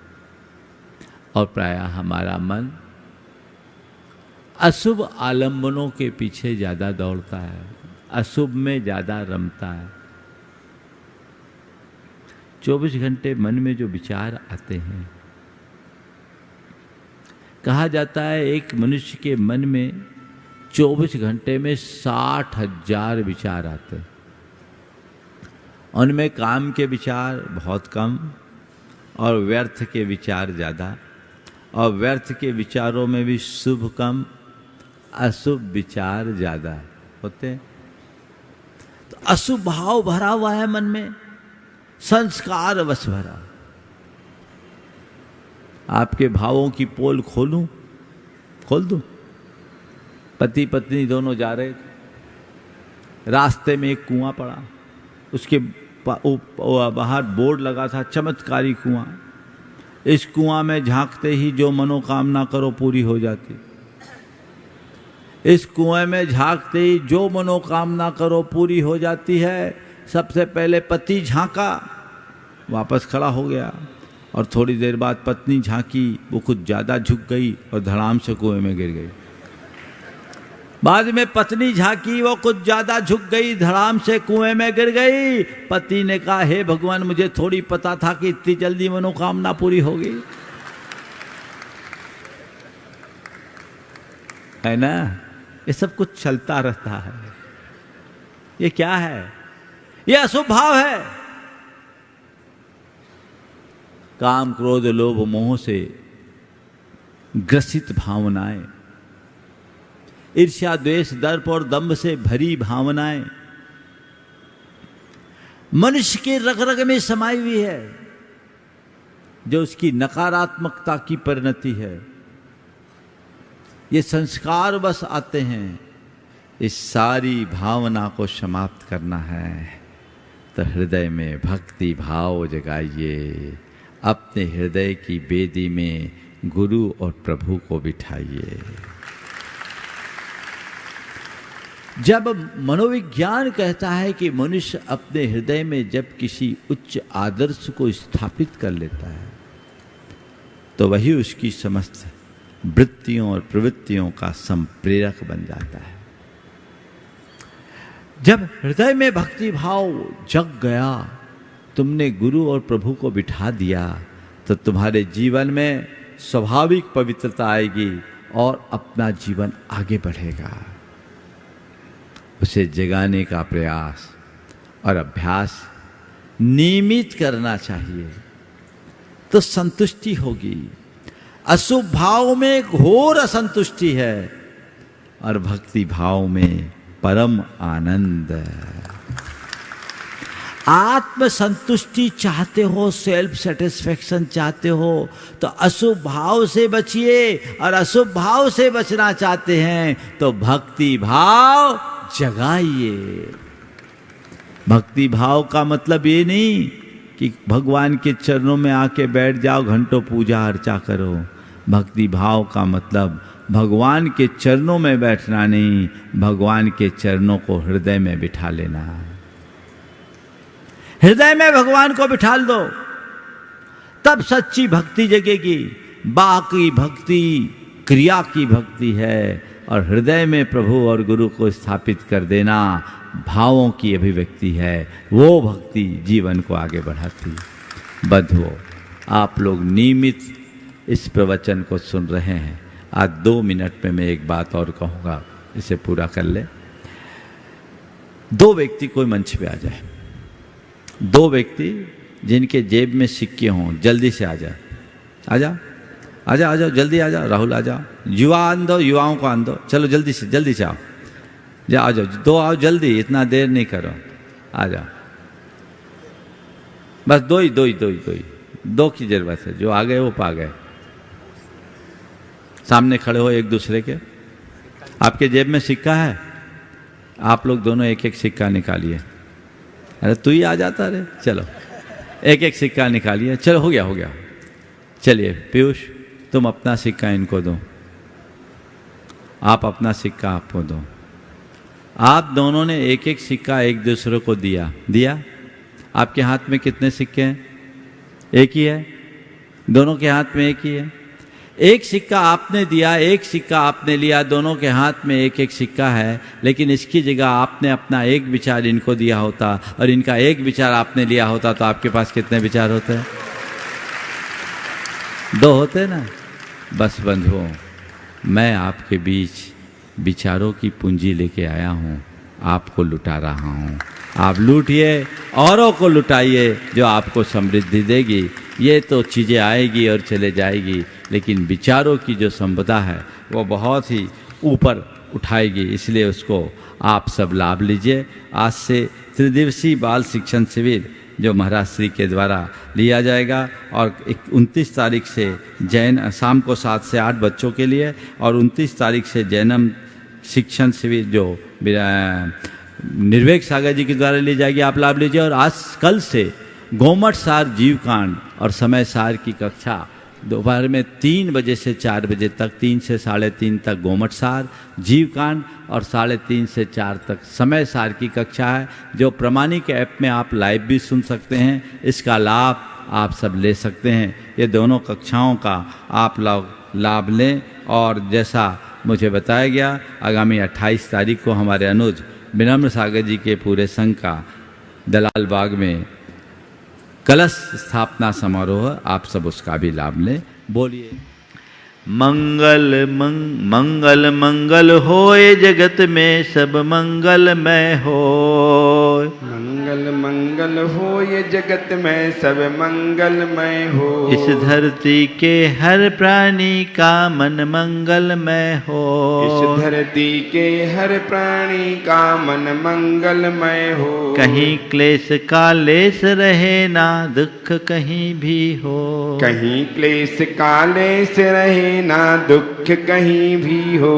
और प्रायः हमारा मन अशुभ आलंबनों के पीछे ज़्यादा दौड़ता है, अशुभ में ज़्यादा रमता है। 24 घंटे मन में जो विचार आते हैं, कहा जाता है एक मनुष्य के मन में 24 घंटे में 60,000 विचार आते हैं। उनमें काम के विचार बहुत कम और व्यर्थ के विचार ज़्यादा, और व्यर्थ के विचारों में भी शुभ कम, अशुभ विचार ज़्यादा होते हैं। तो अशुभ भाव भरा हुआ है मन में, संस्कार बस भरा। आपके भावों की पोल खोल दूं? पति पत्नी दोनों जा रहे थे, रास्ते में एक कुआं पड़ा, उसके बाहर बोर्ड लगा था, चमत्कारी कुआं। इस कुआं में झांकते ही जो मनोकामना करो पूरी हो जाती। इस कुएं में झांकते ही जो मनोकामना करो पूरी हो जाती है। सबसे पहले पति झांका, वापस खड़ा हो गया, और थोड़ी देर बाद पत्नी झांकी, वो कुछ ज़्यादा झुक गई और धड़ाम से कुएं में गिर गई। बाद में पत्नी झांकी, वो कुछ ज़्यादा झुक गई, धड़ाम से कुएं में गिर गई। पति ने कहा, हे भगवान, मुझे थोड़ी पता था कि इतनी जल्दी मनोकामना पूरी होगी। है ना, ये सब कुछ चलता रहता है। ये क्या है? ये अशुभ भाव है। काम, क्रोध, लोभ, मोह से ग्रसित भावनाएं, ईर्ष्या, द्वेष, दर्प और दंभ से भरी भावनाएं मनुष्य के रग रग में समाई हुई है, जो उसकी नकारात्मकता की परिणति है। ये संस्कार बस आते हैं। इस सारी भावना को समाप्त करना है तो हृदय में भक्ति भाव जगाइए। अपने हृदय की बेदी में गुरु और प्रभु को बिठाइए। जब मनोविज्ञान कहता है कि मनुष्य अपने हृदय में जब किसी उच्च आदर्श को स्थापित कर लेता है तो वही उसकी समस्त वृत्तियों और प्रवृत्तियों का संप्रेरक बन जाता है। जब हृदय में भक्ति भाव जग गया, तुमने गुरु और प्रभु को बिठा दिया, तो तुम्हारे जीवन में स्वाभाविक पवित्रता आएगी और अपना जीवन आगे बढ़ेगा। उसे जगाने का प्रयास और अभ्यास नियमित करना चाहिए तो संतुष्टि होगी। अशुभ भाव में घोर असंतुष्टि है और भक्ति भाव में परम आनंद। आत्म संतुष्टि चाहते हो, सेल्फ सेटिस्फेक्शन चाहते हो तो अशुभ भाव से बचिए, और अशुभ भाव से बचना चाहते हैं तो भक्ति भाव जगाइए। भक्ति भाव का मतलब ये नहीं कि भगवान के चरणों में आके बैठ जाओ, घंटों पूजा अर्चा करो। भक्ति भाव का मतलब भगवान के चरणों में बैठना नहीं, भगवान के चरणों को हृदय में बिठा लेना। हृदय में भगवान को बिठा दो, तब सच्ची भक्ति जगेगी। बाकी भक्ति क्रिया की भक्ति है, और हृदय में प्रभु और गुरु को स्थापित कर देना भावों की अभिव्यक्ति है। वो भक्ति जीवन को आगे बढ़ाती। बंधुओं, आप लोग नियमित इस प्रवचन को सुन रहे हैं। आज 2 मिनट में मैं एक बात और कहूँगा, इसे पूरा कर ले। 2 व्यक्ति कोई मंच पे आ जाए, 2 व्यक्ति जिनके जेब में सिक्के हों, जल्दी से आ जाए। आ जाओ, आ जाओ, आ जाओ, जल्दी आ जाओ। राहुल आ जाओ, युवा आन दो, युवाओं को आन दो। चलो जल्दी से आओ, जा आ जाओ, 2 आओ जल्दी, इतना देर नहीं करो, आ जाओ। बस 2 की जरूरत है। जो आ गए वो पा गए। सामने खड़े हो एक दूसरे के। आपके जेब में सिक्का है, आप लोग दोनों एक एक सिक्का निकालिए। अरे तू ही आ जाता रे। चलो एक एक सिक्का निकालिए। चलो हो गया। चलिए पीयूष, तुम अपना सिक्का इनको दो, आप अपना सिक्का आपको दो। आप दोनों ने एक एक सिक्का एक दूसरे को दिया। आपके हाथ में कितने सिक्के हैं? एक ही है। दोनों के हाथ में एक ही है। एक सिक्का आपने दिया, एक सिक्का आपने लिया, दोनों के हाथ में एक एक सिक्का है। लेकिन इसकी जगह आपने अपना एक विचार इनको दिया होता और इनका एक विचार आपने लिया होता तो आपके पास कितने विचार होते हैं? 2 होते ना। बस बंधुओं, मैं आपके बीच विचारों की पूंजी लेके आया हूँ, आपको लुटा रहा हूँ। आप लूटिए, औरों को लुटाइए, जो आपको समृद्धि देगी। ये तो चीज़ें आएगी और चले जाएगी, लेकिन विचारों की जो संपदा है वो बहुत ही ऊपर उठाएगी। इसलिए उसको आप सब लाभ लीजिए। आज से 3 दिवसीय बाल शिक्षण शिविर जो महाराज श्री के द्वारा लिया जाएगा, और 29 तारीख से जैन शाम को 7 से 8 बच्चों के लिए, और 29 तारीख से जैनम शिक्षण शिविर जो निर्वेक सागर जी के द्वारा ली जाएगी। आप लाभ लीजिए। और आज कल से गोमट सार जीव कांड और समय सार की कक्षा दोपहर में 3 बजे से 4 बजे तक, 3 से 3:30 तक गोमट सार, जीवकांड और 3:30 से 4 तक समय सार की कक्षा है, जो प्रमाणिक ऐप में आप लाइव भी सुन सकते हैं। इसका लाभ आप सब ले सकते हैं। ये दोनों कक्षाओं का आप लोग लाभ लें। और जैसा मुझे बताया गया, आगामी 28 तारीख को हमारे अनुज विनम्र सागर जी के पूरे संघ का दलाल बाग में कलश स्थापना समारोह, आप सब उसका भी लाभ लें। बोलिए मंगल मंगल मंगल होए, जगत में सब मंगलमय होए। मंगल मंगल हो ये जगत में सब मंगलमय हो। इस धरती के हर प्राणी का मन मंगलमय हो। इस धरती के हर प्राणी का मन मंगलमय हो। कहीं क्लेश का लेस रहे ना, दुख कहीं भी हो। कहीं क्लेश काले से रहे ना, दुख कहीं भी हो।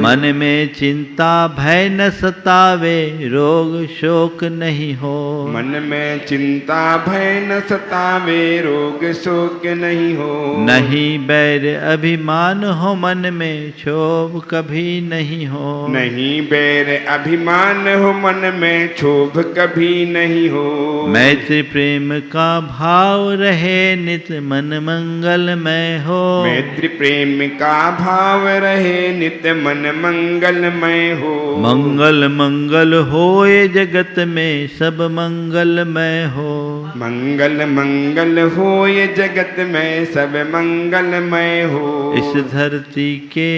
मन में चिंता भय न सतावे, रोग शोक नहीं हो। मन में चिंता भय न सतावे, रोग शोक नहीं हो। नहीं बैर अभिमान हो मन में, क्षोभ कभी नहीं हो। नहीं बैर अभिमान हो मन में, क्षोभ कभी नहीं हो। मैत्री प्रेम का भाव रहे नित, मन मंगलमय हो। मैत्री प्रेम का भाव रहे नित, मन मंगलमय हो। मंगल मंगल होए जगत में सब मंगलमय हो। मंगल मंगल हो ये जगत में सब मंगलमय हो। इस धरती के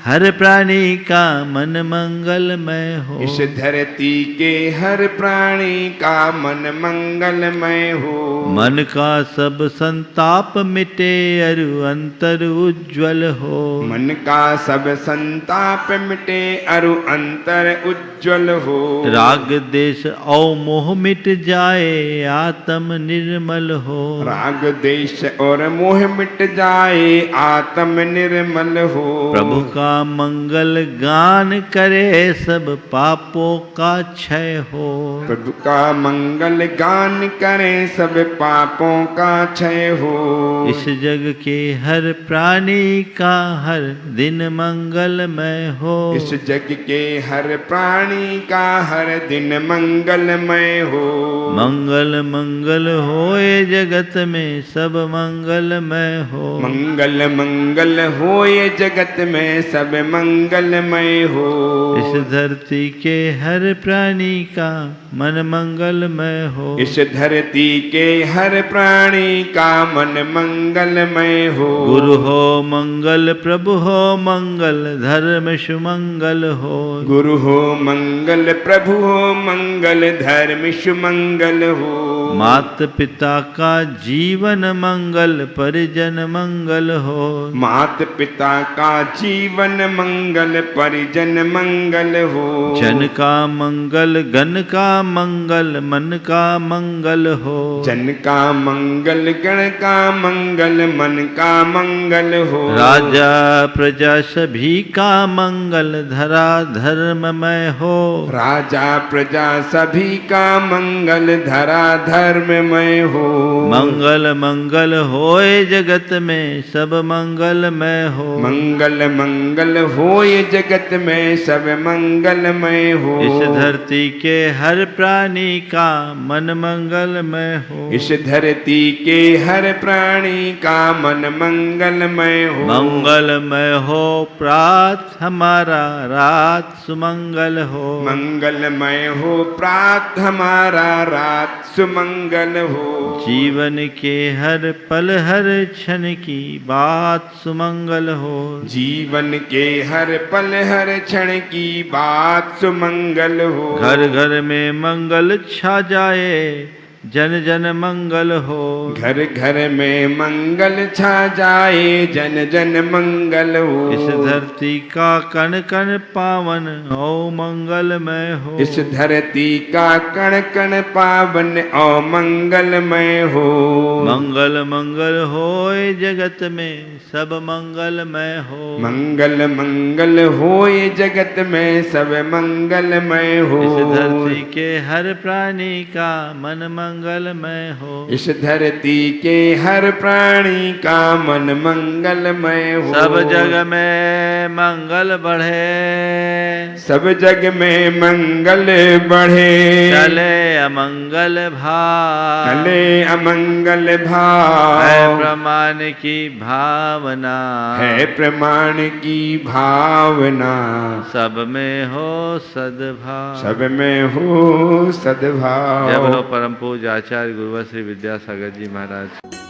हर प्राणी का मन मंगलमय हो। इस धरती के हर प्राणी का मन मंगलमय हो। मन का सब संताप मिटे, अरु अंतर उज्ज्वल हो। मन का सब संताप मिटे, अरु अंतर उज्ज्वल हो। राग देश और मोह मिट जाए, आत्म निर्मल हो। राग देश और मोह मिट जाए, आत्म निर्मल हो। प्रभु का मंगल गान करे, सब पापों का क्षय हो। प्रभु का मंगल गान करें, सब पापों का क्षय हो। इस जग के हर प्राणी का हर दिन मंगलमय हो। इस जग के हर प्राणी का हर दिन मंगलमय हो। मंगल मंगल होए जगत में सब मंगलमय हो। मंगल मंगल हो ये जगत में सब मंगलमय हो। इस धरती के हर प्राणी का मन मंगलमय हो। इस धरती के हर प्राणी का मन मंगलमय हो। गुरु हो मंगल, प्रभु हो मंगल, धर्म सुमंगल हो। गुरु हो मंगल, प्रभु हो मंगल, धर्म सुमंगल हो। मात पिता का जीवन मंगल, परिजन मंगल हो। मात पिता का जीवन मंगल, परिजन मंगल हो। जन का मंगल, गण का मंगल, मन का मंगल हो। जन का मंगल, गण का मंगल, मन का मंगल हो। राजा प्रजा सभी का मंगल, धरा धर्ममय हो। राजा प्रजा सभी का मंगल, धरा धर्ममय हो। मंगल मंगल होए जगत में सब मंगलमय हो। मंगल मंगल हो ये जगत में सब मंगलमय हो। इस धरती के हर प्राणी का मन मंगलमय हो। इस धरती के हर प्राणी का मन मंगलमय हो। मंगलमय हो प्रात हमारा, रात सुमंगल हो। मंगलमय हो प्रात हमारा, रात सुमंगल हो। जीवन के हर पल हर क्षण की बात सुमंगल हो। जीवन के हर पल हर क्षण की बात सुमंगल हो। घर घर में मंगल छा जाए, जन जन मंगल हो। घर घर में मंगल छा जाए, जन जन मंगल हो। इस धरती का कण कण पावन ओ मंगलमय हो। इस धरती का कण कण पावन और मंगलमय हो। मंगल मंगल होए जगत में सब मंगलमय हो। मंगल मंगल हो ये जगत में सब मंगलमय हो। इस धरती के हर प्राणी का मन मंगलमय हो। इस धरती के हर प्राणी का मन मंगलमय हो। सब जग में मंगल बढ़े, सब जग में मंगल बढ़े। चले अमंगल भाव, चले अमंगल भाव। है प्रमाण की भावना, है प्रमाण की भावना। सब में हो सद्भाव। सब में हो सद्भाव। जय बोलो परम पूज्य आचार्य गुरुवर श्री विद्यासागर जी महाराज।